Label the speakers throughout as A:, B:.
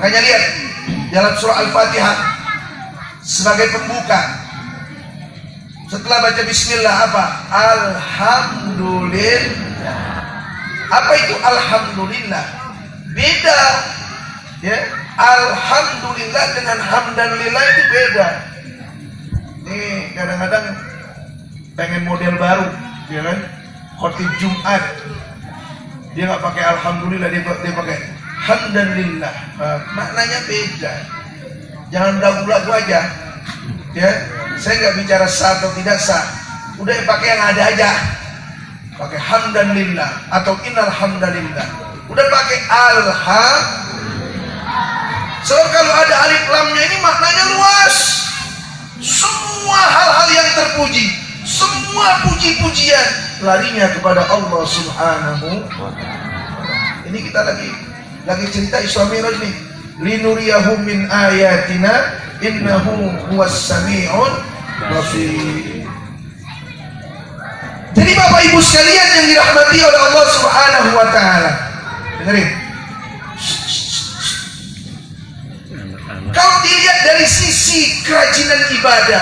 A: Makanya lihat dalam surah Al-Fatihah sebagai pembuka, setelah baca bismillah apa? Alhamdulillah. Apa itu alhamdulillah? Beda ya. Alhamdulillah dengan hamdanillah itu beda. Nih kadang-kadang pengen model baru ya kan, khotib Jumat dia nggak pakai alhamdulillah, dia pakai hamdanillah. Maknanya beda. Jangan lagu-lagu aja ya. Saya nggak bicara sah atau tidak sah, udah pakai yang ada aja, pakai hamdanillah atau innal hamdalillah, udah pakai alhamdulillah. Sebab kalau ada alif lamnya ini maknanya luas. Semua hal-hal yang terpuji, semua puji-pujian larinya kepada Allah Subhanahu wa ta'ala. Ini kita lagi cerita Isra Mi'raj nih. Linuriyahu min ayatina innahu huwas sami'un basir. Jadi Bapak Ibu sekalian yang dirahmati oleh Allah Subhanahu wa ta'ala, dengerin. Kalau dilihat dari sisi kerajinan ibadah,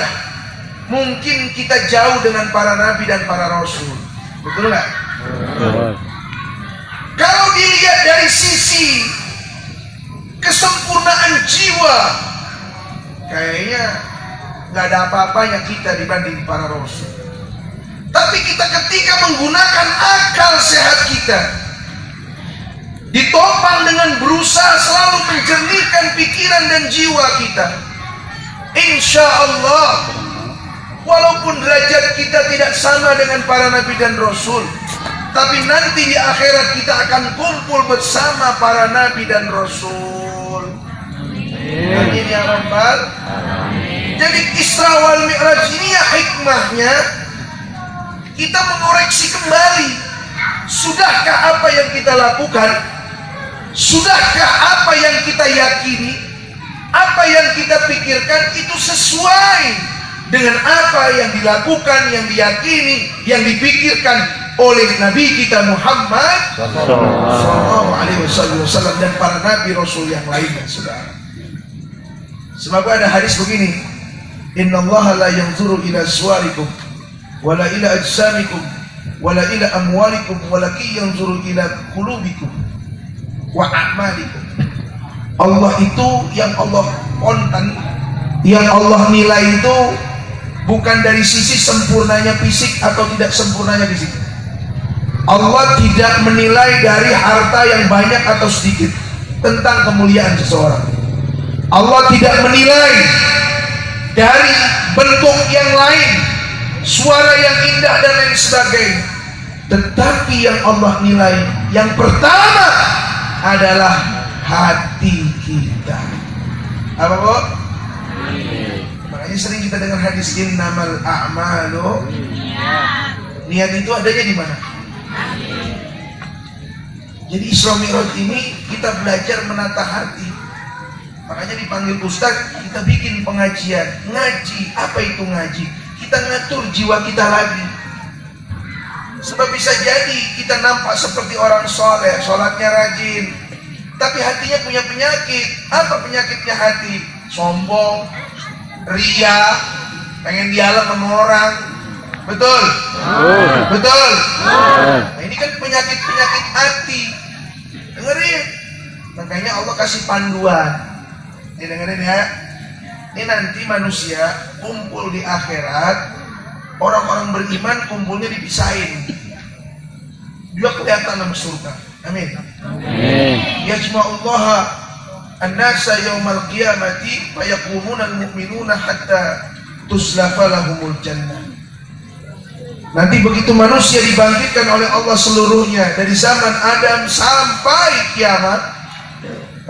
A: mungkin kita jauh dengan para nabi dan para rasul. Betul nggak? Kalau dilihat dari sisi kesempurnaan jiwa, kayaknya nggak ada apa-apanya kita dibanding para rasul. Tapi kita ketika menggunakan akal sehat kita, ditopang dengan berusaha selalu menjernihkan pikiran dan jiwa kita, insya Allah walaupun derajat kita tidak sama dengan para nabi dan rasul, tapi nanti di akhirat kita akan kumpul bersama para nabi dan rasul. Amin ya rabbal. Jadi Isra wal Mi'raj ini ya hikmahnya kita mengoreksi kembali, sudahkah apa yang kita lakukan, sudahkah apa yang kita yakini, apa yang kita pikirkan itu sesuai dengan apa yang dilakukan, yang diyakini, yang dipikirkan oleh Nabi kita Muhammad sallallahu alaihi wasallam dan para nabi rasul yang lainnya, saudara. Sebab ada hadis begini, innallaha la yanzuru ila suwarikum wala ila ajsamikum wala ila amwalikum walakin yanzuru ila qulubikum wa a'malikum. Allah itu yang Allah konten, yang Allah nilai itu bukan dari sisi sempurnanya fisik atau tidak sempurnanya fisik. Allah tidak menilai dari harta yang banyak atau sedikit tentang kemuliaan seseorang. Allah tidak menilai dari bentuk yang lain, suara yang indah dan lain sebagainya. Tetapi yang Allah nilai yang pertama adalah hati kita. Apa Bu? Makanya sering kita dengar hadis innamal a'malu. Niat itu adanya di mana? Jadi Isra Mi'raj ini kita belajar menata hati. Makanya dipanggil ustaz, kita bikin pengajian, ngaji. Apa itu ngaji? Kita ngatur jiwa kita lagi. Sebab bisa jadi kita nampak seperti orang soleh, sholatnya rajin, tapi hatinya punya penyakit. Apa penyakitnya hati? Sombong, ria, pengen dialog sama orang. Betul? Betul? Nah, ini kan penyakit-penyakit hati. Dengerin. Makanya Allah kasih panduan. Ini dengerin ya. Ini nanti manusia kumpul di akhirat, orang-orang beriman kumpulnya dipisahin. Dia kelihatan dalam surga. Amin. Yajma'ullaha an-nasa yawmal qiyamati fayaqumuna al-mu'minuna hatta tuslafa lahumul jannah. Nanti begitu manusia dibangkitkan oleh Allah seluruhnya dari zaman Adam sampai kiamat,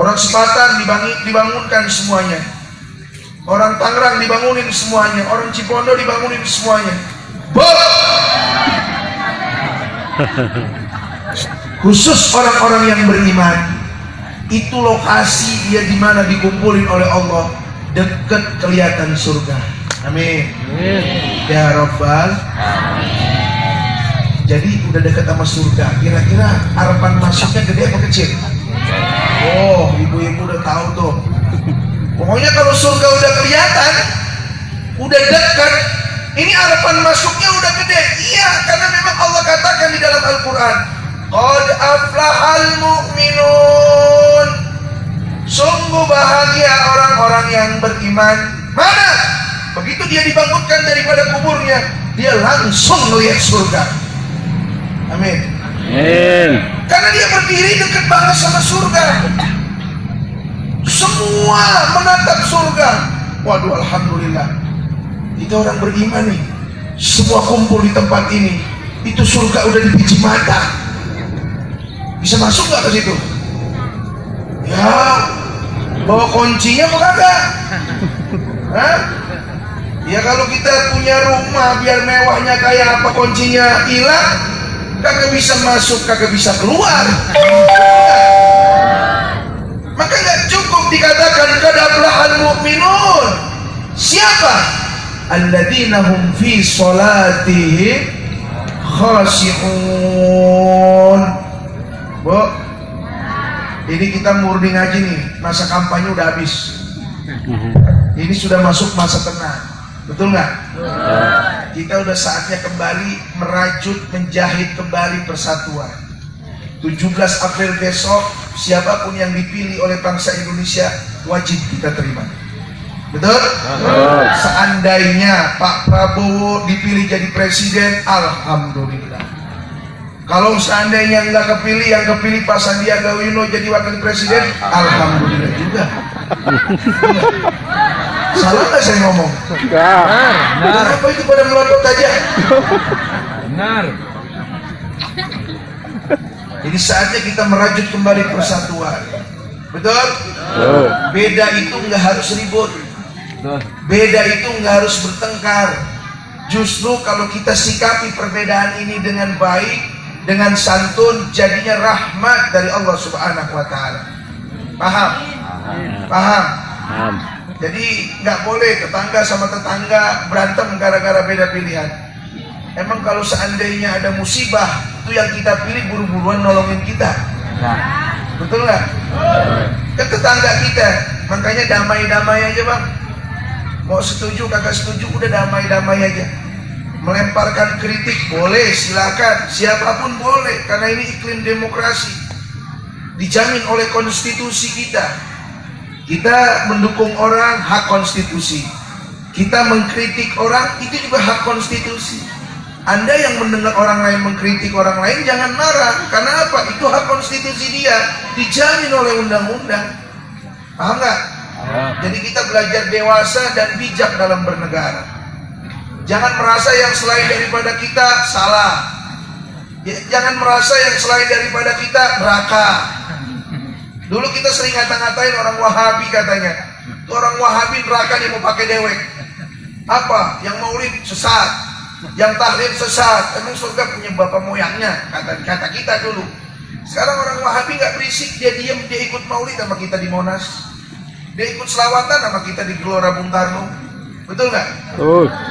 A: orang Sepatan dibangunkan semuanya, orang Tangerang dibangunin semuanya, orang Cipondo dibangunin semuanya. Khusus orang-orang yang beriman, itu lokasi dia di mana dikumpulin oleh Allah, dekat kelihatan surga. Amin. Ya Rabbal. Jadi udah dekat sama surga. Kira-kira harapan masuknya gede apa kecil? Oh, ibu-ibu udah tahu tuh. Pokoknya kalau surga udah kelihatan, udah dekat, ini harapan masuknya udah gede. Iya, karena memang Allah katakan di dalam Al-Quran, qad aflahal mu'minun. Sungguh bahagia orang-orang yang beriman. Mana? Begitu dia dibangkitkan daripada kuburnya, dia langsung melihat surga. Amin.
B: Amin.
A: Karena dia berdiri dekat banget sama surga. Semua menatap surga. Waduh, alhamdulillah. Itu orang beriman nih. Semua kumpul di tempat ini. Itu surga udah di biji mata. Bisa masuk nggak ke situ? Ya, bawa kuncinya apa kagak? Hah? Ya kalau kita punya rumah biar mewahnya kayak apa, kuncinya hilang, kagak bisa masuk, kagak bisa keluar. Maka nggak cukup dikatakan qad aflahal mu'minun. Siapa? Alladzina hum fi sholatihim khashi'un. Bu, ini kita murni ngaji nih, masa kampanye udah habis. Ini sudah masuk masa tenang. Betul nggak? Kita udah saatnya kembali merajut, menjahit kembali persatuan. 17 April besok, siapapun yang dipilih oleh bangsa Indonesia wajib kita terima. Betul? Seandainya Pak Prabowo dipilih jadi presiden, alhamdulillah. Kalau seandainya nggak kepilih, yang kepilih Pak Sandiaga Uno jadi wakil presiden, alhamdulillah juga. Salah nggak saya ngomong?
B: Benar.
A: Kenapa itu pada melotot aja?
C: Benar.
A: Jadi saatnya kita merajut kembali persatuan. Betul? Beda itu nggak harus ribut. Beda itu nggak harus bertengkar. Justru kalau kita sikapi perbedaan ini dengan baik, dengan santun, jadinya rahmat dari Allah Subhanahu wa Ta'ala. Paham? Paham? Jadi nggak boleh tetangga sama tetangga berantem gara-gara beda pilihan. Emang kalau seandainya ada musibah, itu yang kita pilih buru-buruan nolongin kita. Betul nggak? Ke tetangga kita, makanya damai-damai aja bang. Mau setuju kagak setuju udah damai-damai aja. Melemparkan kritik boleh, silakan, siapapun boleh, karena ini iklim demokrasi dijamin oleh konstitusi kita. Kita mendukung orang, hak konstitusi. Kita mengkritik orang, itu juga hak konstitusi. Anda yang mendengar orang lain mengkritik orang lain, jangan marah. Karena apa? Itu hak konstitusi dia, dijamin oleh undang-undang. Paham nggak? Jadi kita belajar dewasa dan bijak dalam bernegara. Jangan merasa yang selain daripada kita salah. Jangan merasa yang selain daripada kita neraka. Dulu kita sering ngata-ngatain orang Wahabi katanya. Itu orang Wahabi neraka dia mau pakai dewek. Apa? Yang maulid sesat, yang tahlil sesat. Emang surga punya bapak moyangnya, kata kita dulu. Sekarang orang Wahabi nggak berisik, dia diam, dia ikut maulid sama kita di Monas. Dia ikut selawatan sama kita di Gelora Bung Karno. Betul nggak?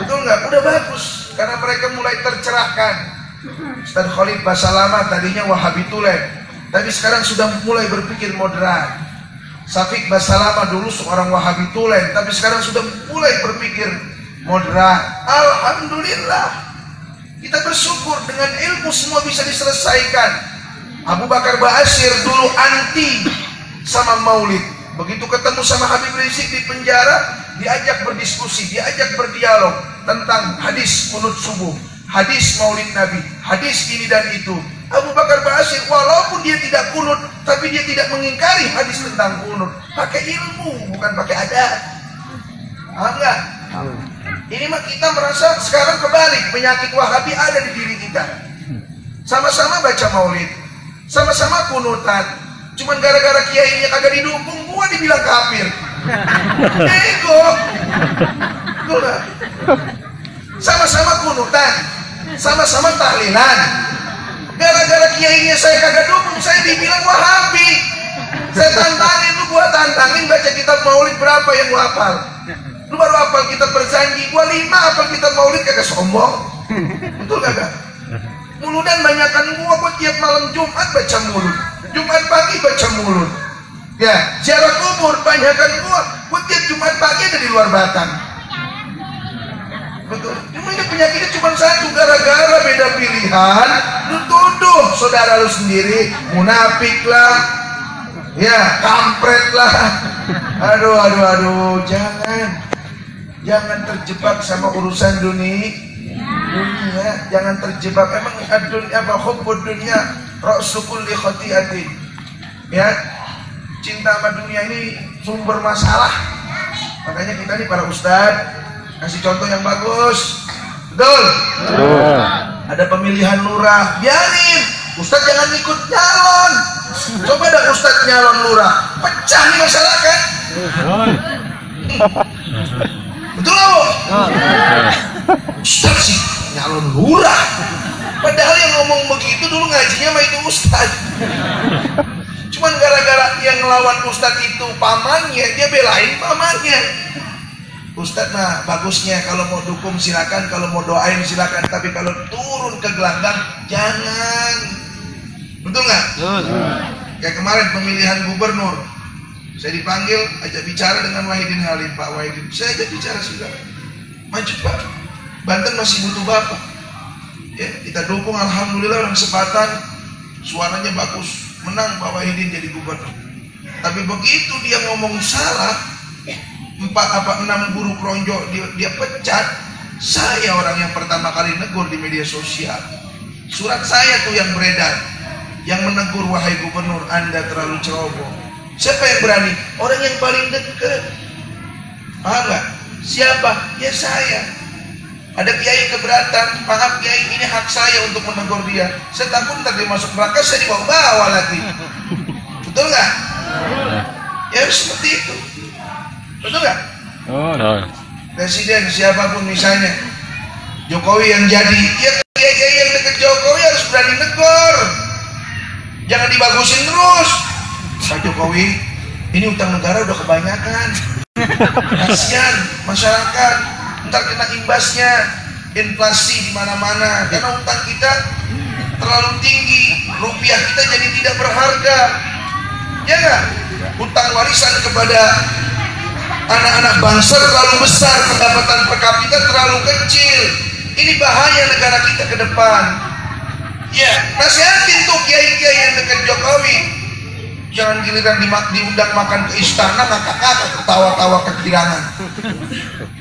A: Betul nggak? Udah bagus, karena mereka mulai tercerahkan. Ustaz Khalid Basalamah tadinya Wahabi tulen, tapi sekarang sudah mulai berpikir moderat. Syafiq Basalamah dulu seorang Wahabi tulen, tapi sekarang sudah mulai berpikir moderat. Alhamdulillah. Kita bersyukur dengan ilmu semua bisa diselesaikan. Abu Bakar Ba'asyir dulu anti sama maulid. Begitu ketemu sama Habib Rizik di penjara, diajak berdiskusi, diajak berdialog tentang hadis kunut subuh, hadis maulid Nabi, hadis ini dan itu. Abu Bakar Ba'asyir walaupun dia tidak kunut, tapi dia tidak mengingkari hadis tentang kunut. Pakai ilmu, bukan pakai adat. Paham nggak? Ini mah kita merasa sekarang kebalik, penyakit Wahabi ada di diri kita. Sama-sama baca maulid, sama-sama kunutan, cuman gara-gara kiainya kagak didukung, gua dibilang kafir. Ego. Sama-sama kunutan, sama-sama tahlilan. Gara-gara kiainya saya kagak dukung, saya dibilang Wahabi. Saya tantangin lu, gua tantangin baca kitab maulid berapa yang gua hafal. Lu baru hafal kitab berjanji, gua 5 hafal kitab maulid, kagak sombong. Betul kagak? Muludan banyakan gua tiap malam Jumat baca mulut, Jumat pagi baca mulut. Ya, ziarah kubur, banyakkan gua tiap Jumat pagi ada di luar Batang. Betul. Cuma ini penyakitnya cuma satu, gara-gara beda pilihan, lu tuduh saudara lu sendiri, munafik lah, ya, kampret lah. Aduh, jangan terjebak sama urusan dunia, jangan terjebak. Emang dunia apa hubbud dunia ra'su kulli khati'atin. Ya, cinta sama dunia ini sumber masalah. Makanya kita nih para ustadz kasih contoh yang bagus. Betul? Ada pemilihan lurah, biarin ustadz jangan ikut nyalon. Coba ada ustadz nyalon lurah, pecah nih masyarakat. Betul nggak, Bu? Ustadz sih nyalon lurah, padahal yang ngomong begitu dulu ngajinya sama itu ustadz. Cuman gara-gara yang ngelawan ustadz itu pamannya, dia belain pamannya. Ustadz mah bagusnya kalau mau dukung silakan, kalau mau doain silakan, tapi kalau turun ke gelanggang jangan. Betul nggak? Kayak kemarin pemilihan gubernur, saya dipanggil ajak bicara dengan Wahidin Halim. Pak Wahidin, saya ajak bicara sudah, maju Pak, Banten masih butuh Bapak. Ya, kita dukung, alhamdulillah orang Sepatan suaranya bagus, menang Pak Wahidin jadi gubernur. Tapi begitu dia ngomong salah, 6 guru kronjo dia pecat, saya orang yang pertama kali negur di media sosial. Surat saya tuh yang beredar, yang menegur, wahai gubernur, Anda terlalu ceroboh. Siapa yang berani? Orang yang paling dekat. Paham gak? Siapa? Ya saya. Ada kiai keberatan, maaf kiai, ini hak saya untuk menegur dia. Saya takut ntar dia masuk neraka, saya dibawa-bawa lagi. Betul gak? Ya seperti itu. Betul gak? Presiden siapapun misalnya, Jokowi yang jadi, ya kiai-kiai yang dekat Jokowi harus berani negor. Jangan dibagusin terus. Pak Jokowi, ini utang negara udah kebanyakan. Kasihan masyarakat, ntar kena imbasnya, inflasi di mana-mana. Karena utang kita terlalu tinggi, rupiah kita jadi tidak berharga. Ya nggak? Utang warisan kepada anak-anak bangsa terlalu besar, pendapatan per kapita terlalu kecil. Ini bahaya negara kita ke depan. Ya, nasihatin tuh kiai-kiai yang dekat Jokowi. Jangan giliran diundang makan ke istana ngakak-ngakak, ketawa-tawa kegirangan.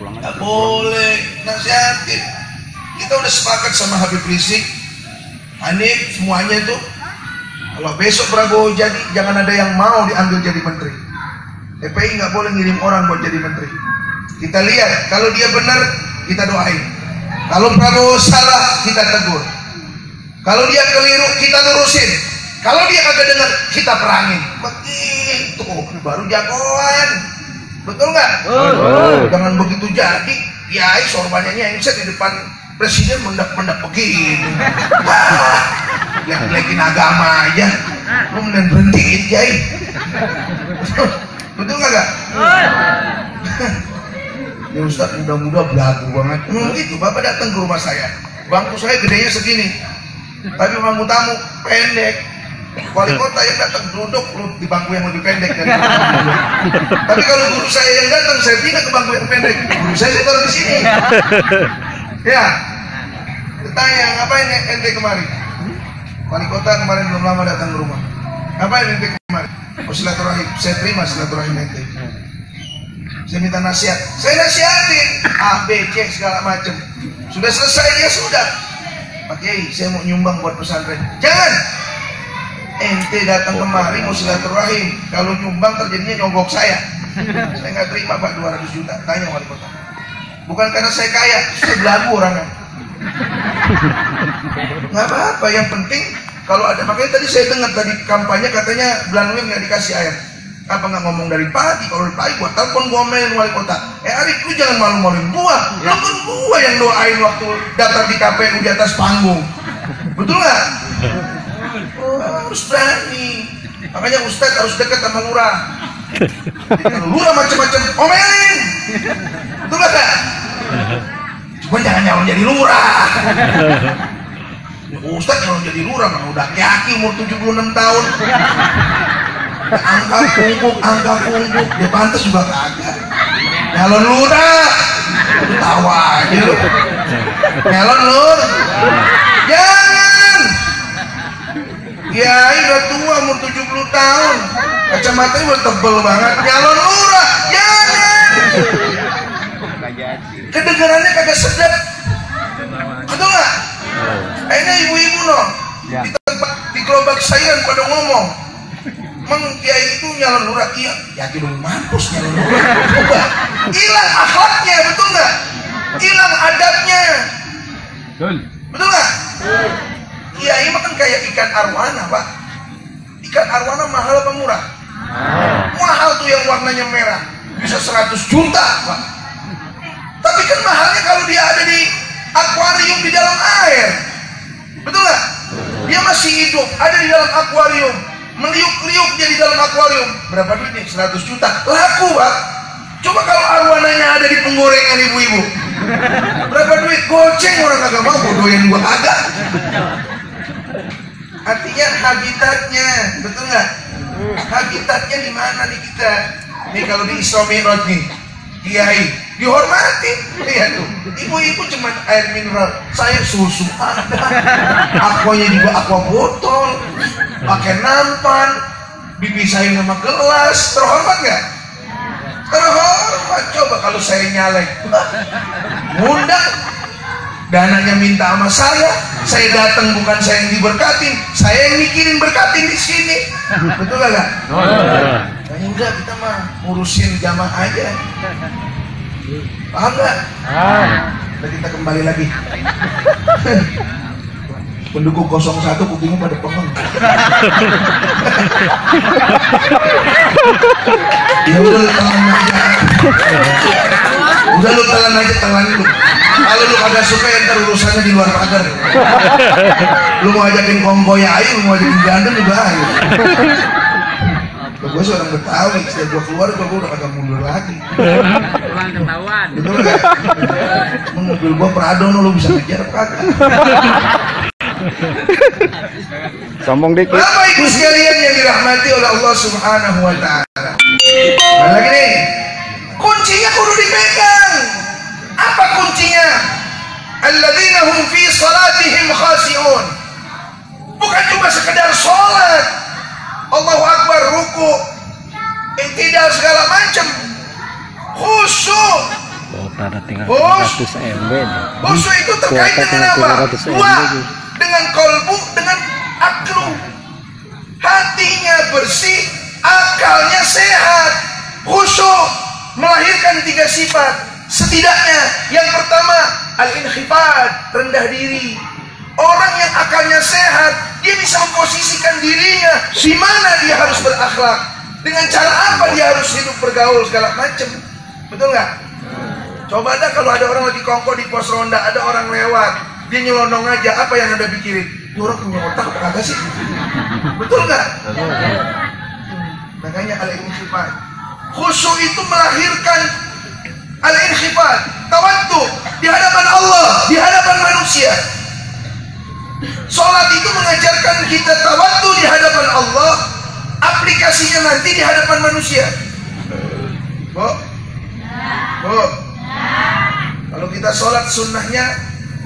A: Nggak boleh, nasihatin. Kita udah sepakat sama Habib Rizik, Hanif, semuanya tuh. Kalau besok Prabowo jadi, jangan ada yang mau diambil jadi menteri. TPI nggak boleh ngirim orang buat jadi menteri. Kita lihat, kalau dia benar kita doain. Kalau Prabowo salah kita tegur. Kalau dia keliru kita lurusin. Kalau dia kagak dengar kita perangin. Begitu baru jagoan. Betul nggak? Jangan begitu jadi. Ya, sorbannya nyengset di depan presiden mendak-mendak begini. Lihat-lihatin agama aja. Lu mending berhentiin Jai. Betul nggak? Ya Ustaz, mudah-mudah belagu banget. Gitu, Bapak datang ke rumah saya, bangku saya gedenya segini, tapi bangku tamu pendek. Wali kota yang datang duduk di bangku yang lebih pendek dari tapi kalau guru saya yang datang, saya pindah ke bangku yang pendek. Guru saya taruh di sini. Ya, ditanya ngapain ente kemarin? Wali kota kemarin belum lama datang ke rumah. Ngapain ente kemarin? Oh, silaturahim. Saya terima silaturahim ente. Saya minta nasihat, saya nasihatin A, B, C segala macam. Sudah selesai dia sudah. Pak Kiai, saya mau nyumbang buat pesantren. Jangan. Ente datang kemari mau silaturahim. Kalau nyumbang terjadinya nyogok saya. Saya nggak terima Pak 200 juta. Tanya wali kota. Bukan karena saya kaya, saya belagu orangnya. Nggak apa-apa. Yang penting kalau ada, makanya tadi saya dengar tadi kampanye katanya Blanwin nggak dikasih air. Apa nggak ngomong dari pagi? Kalau dari pagi gua telepon, gua omelin wali kota. Arif, lu jangan malu-maluin gua. Lu kan gua yang doain waktu daftar di KPU di atas panggung. Betul nggak? Oh, harus berani. Makanya Ustadz harus dekat sama lurah. Kalau lurah macam-macam omelin. Betul nggak? Cuma jangan nyalon jadi lurah. Ustadz kalau jadi lurah mah udah kaki umur 76 tahun. Angka punggung, dia pantas juga kagak. Nyalon lurah, tawa aja lu. Nyalon lur, jangan. Kiai udah tua, umur 70 tahun, kacamatanya udah tebel banget. Nyalon lurah, jangan. Kedengarannya kagak sedap, betul nggak? Ini ibu-ibu no, di tempat di gerobak sayuran pada ngomong, "Mang Kiai itu nyalon lurah." Iya, yakin dong mampus nyalon lurah. Hilang akhlaknya, betul nggak? Hilang adabnya, betul nggak? Kiai mah kan kayak ikan arwana, Pak. Ikan arwana mahal apa murah? Mahal tuh yang warnanya merah, bisa 100 juta, Pak. Tapi kan mahalnya kalau dia ada di akuarium di dalam air, betul nggak? Dia masih hidup, ada di dalam akuarium, meliuk-liuk dia di dalam akuarium. Berapa duitnya? 100 juta. Laku, Pak. Coba kalau arwananya ada di penggorengan ibu-ibu, berapa duit? Goceng orang kagak mau, bodohin gua kagak. Artinya habitatnya, betul nggak? Habitatnya di mana nih kita? Nih kalau di Isra Mi'raj nih, Kiai dihormati, lihat tuh. Ibu-ibu cuma air mineral, saya susu ada, aquanya juga aqua botol, pakai nampan, dipisahin sama gelas, terhormat nggak? Terhormat. Coba kalau saya nyalek, ngundang, dananya minta sama saya datang bukan saya yang diberkatin, saya yang mikirin berkatin di sini, betul nggak? Nah, udah kita mah ngurusin jamaah aja. Paham nggak? Nah, kita kembali lagi. Pendukung 01 kupingnya pada pengeng. Ya udah lu telan aja. Udah lu telan aja, telan lu. Kalau lu kagak suka ya ntar urusannya di luar pagar. Lu mau ajakin kongkoy ayo, lu mau ajakin gandeng juga ayo. Gue seorang Betawi, setiap gue keluar gue udah kagak mundur lagi.
C: Pulang ketahuan.
A: Betul nggak? Mobil gue Prado, lu bisa ngejar kagak?
B: Sombong dikit.
A: Bapak Ibu sekalian yang dirahmati oleh Allah Subhanahu wa Ta'ala. Mana lagi nih? Kuncinya kudu dipegang. Apa kuncinya? Alladzina hum fi salatihim khashi'un. Bukan cuma sekedar sholat, Allahu Akbar, ruku, iktidal segala macam. Khusyuk. Khusyuk itu terkait dengan apa? Dua, dengan kolbu, dengan aklu. Hatinya bersih, akalnya sehat. Khusyuk melahirkan 3 sifat. Setidaknya yang pertama, al-inkhifad, rendah diri. Orang yang akalnya sehat, dia bisa memposisikan dirinya di mana dia harus berakhlak, dengan cara apa dia harus hidup, bergaul segala macam. Betul nggak? Coba ada kalau ada orang lagi kongko di pos ronda, ada orang lewat, dia nyelonong aja, apa yang Anda pikirin? Ini orang punya otak apa kagak sih? Betul nggak? Makanya al-inkhifad. Khusyuk itu melahirkan al-inkhifad, tawaddu di hadapan Allah, di hadapan manusia. Sholat itu mengajarkan kita tawaddu di hadapan Allah, aplikasinya nanti di hadapan manusia. Bu, kalau kita sholat sunnahnya,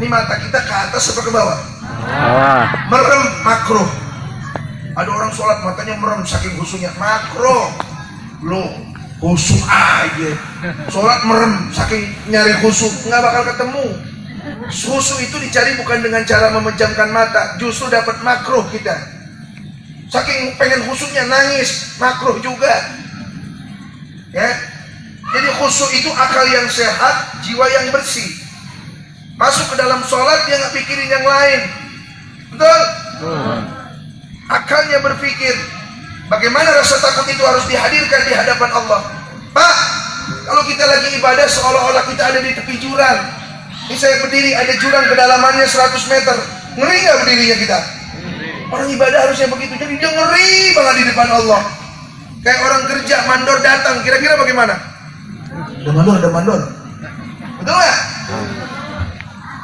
A: ini mata kita ke atas apa ke bawah? Merem, makruh. Ada orang sholat matanya merem saking khusyuknya, makruh. Lo khusyuk aja, sholat merem saking nyari khusyuk, nggak bakal ketemu. Khusyuk itu dicari bukan dengan cara memejamkan mata, justru dapat makruh kita. Saking pengen khusyuknya nangis, makruh juga. Ya, jadi khusyuk itu akal yang sehat, jiwa yang bersih. Masuk ke dalam sholat dia nggak pikirin yang lain, betul? Akalnya berpikir, bagaimana rasa takut itu harus dihadirkan di hadapan Allah. Pak, kalau kita lagi ibadah seolah-olah kita ada di tepi jurang. Ini saya berdiri, ada jurang kedalamannya 100 meter. Ngeri nggak berdirinya kita? Orang ibadah harusnya begitu. Jadi dia ngeri banget di depan Allah. Kayak orang kerja, mandor datang, kira-kira bagaimana? Ada mandor. Betul nggak?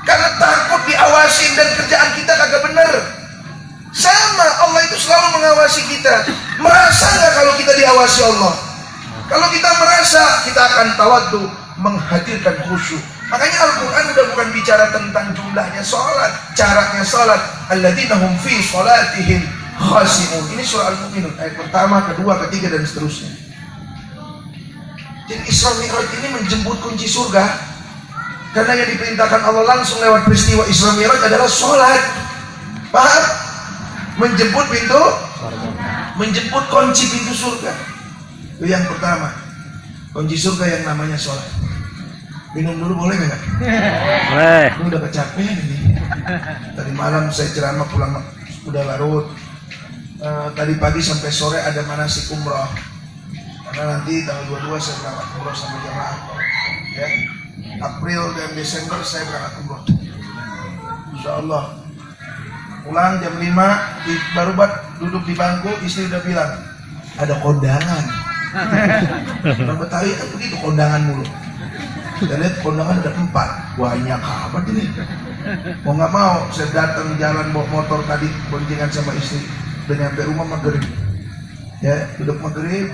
A: Karena takut diawasin dan kerjaan kita kagak bener. Sama, Allah itu selalu mengawasi kita. Merasa nggak kalau kita diawasi Allah? Kalau kita merasa, kita akan tawaddu, menghadirkan khusyuk. Makanya Al-Quran udah bukan bicara tentang jumlahnya sholat, caranya sholat. Alladzina hum fi sholatihim khashi'un. Ini surah Al-Mu'minun ayat pertama, kedua, ketiga, dan seterusnya. Jadi Isra Mi'raj ini menjemput kunci surga. Karena yang diperintahkan Allah langsung lewat peristiwa Isra Mi'raj adalah sholat. Paham? Menjemput pintu, menjemput kunci pintu surga. Itu yang pertama, kunci surga yang namanya sholat. Minum dulu boleh nggak?
B: Boleh.
A: Ini udah kecapean ini. Tadi malam saya ceramah pulang udah larut. Tadi pagi sampai sore ada manasik umroh. Karena nanti tanggal 22 saya berangkat umroh sama jamaah. Ya. April dan Desember saya berangkat umroh. Insya Allah. Pulang jam 5 baru duduk di bangku, istri udah bilang ada kondangan. Orang Betawi kan begitu, kondangan mulu. Saya lihat kondangan ada 4, banyak amat ini. Mau nggak mau saya datang jalan bawa motor tadi boncengan sama istri. Udah nyampe rumah maghrib. Ya duduk maghrib.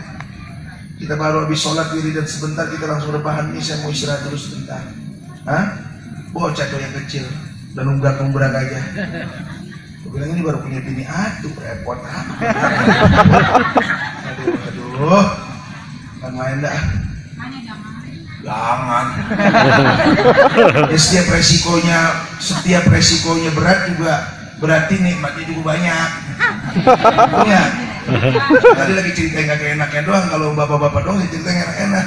A: Kita baru habis sholat wiridan sebentar, kita langsung rebahan nih, saya mau istirahat dulu sebentar. Hah? Bocah tuh yang kecil, dan nunggak-nunggak aja. Gue bilang ini baru punya bini, aduh repot. Aduh, kan main dah. Jangan. Ya, setiap resikonya berat juga berarti nikmatnya juga banyak. Ya. Tadi lagi cerita yang gak enaknya doang, kalau bapak-bapak doang cerita yang enak-enak.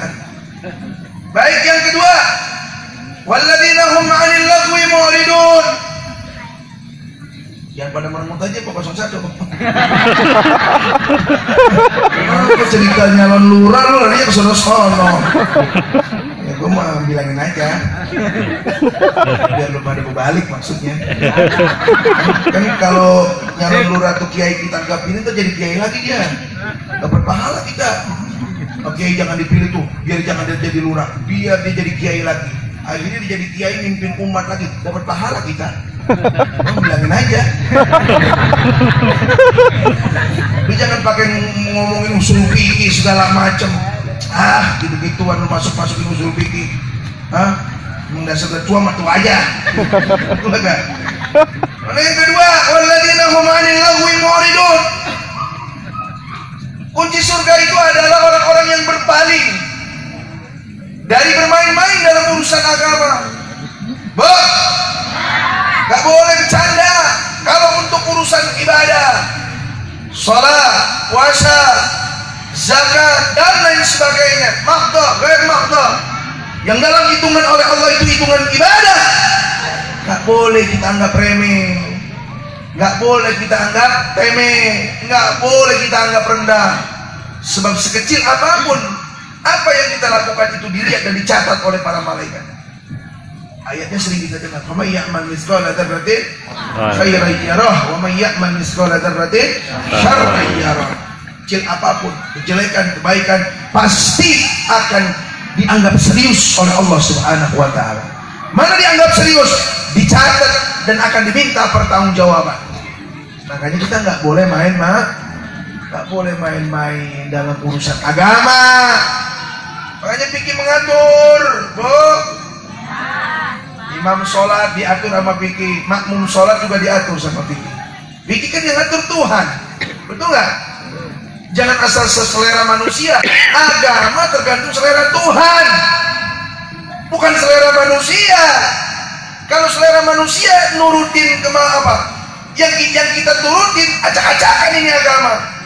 A: Baik, yang kedua, walladzina hum 'anil lagwi mu'ridun. Jangan pada merengut aja Pak 01. Apa cerita nyalon lurah lu larinya ke sono-sono. Ya gue mau bilangin aja. Biar lu pada balik maksudnya. Kan kalau nyalon lurah tuh kiai kita anggap ini tuh jadi kiai lagi dia. Dapat pahala kita. Oke, jangan dipilih tuh, biar jangan dia jadi lurah, biar dia jadi kiai lagi. Akhirnya dia jadi kiai mimpin umat lagi, dapat pahala kita. Lu bilangin aja. Lu jangan pakai ngomongin usul fikih segala macem. Gitu-gituan lu masuk-masukin usul fikih. Mendasar tua mah tua aja. Betul enggak? Mana yang kedua, walladzina hum 'anil lagwi mu'ridun. Kunci surga itu adalah orang-orang yang berpaling dari bermain-main dalam urusan agama. Gak boleh bercanda kalau untuk urusan ibadah, sholat, puasa, zakat, dan lain sebagainya. Makta, ghair makta, yang dalam hitungan oleh Allah itu hitungan ibadah, gak boleh kita anggap remeh, gak boleh kita anggap temeh, gak boleh kita anggap rendah. Sebab sekecil apapun apa yang kita lakukan itu dilihat dan dicatat oleh para malaikat. Ayatnya sering kita dengar, wa may ya'mal mithqala dzarratin khairan yarah wa may ya'mal mithqala dzarratin syarran yarah. Kecil apapun kejelekan, kebaikan pasti akan dianggap serius oleh Allah Subhanahu wa taala. Mana dianggap serius? Dicatat dan akan diminta pertanggungjawaban. Makanya kita nggak boleh main-main dalam urusan agama. Makanya fikih mengatur, imam sholat diatur sama fikih, makmum sholat juga diatur sama fikih. Fikih kan yang ngatur Tuhan, betul nggak? Jangan asal selera manusia. Agama tergantung selera Tuhan, bukan selera manusia. Kalau selera manusia nurutin ke apa? Yang kita turutin acak-acakan ini agama.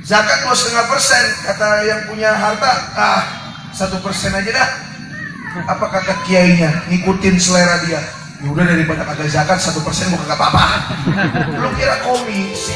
A: Zakat 2,5%, kata yang punya harta, 1% aja dah. Apa kata kiainya? Ngikutin selera dia. Ya udah, daripada kagak zakat 1% mau kagak apa-apa. Lu kira komisi?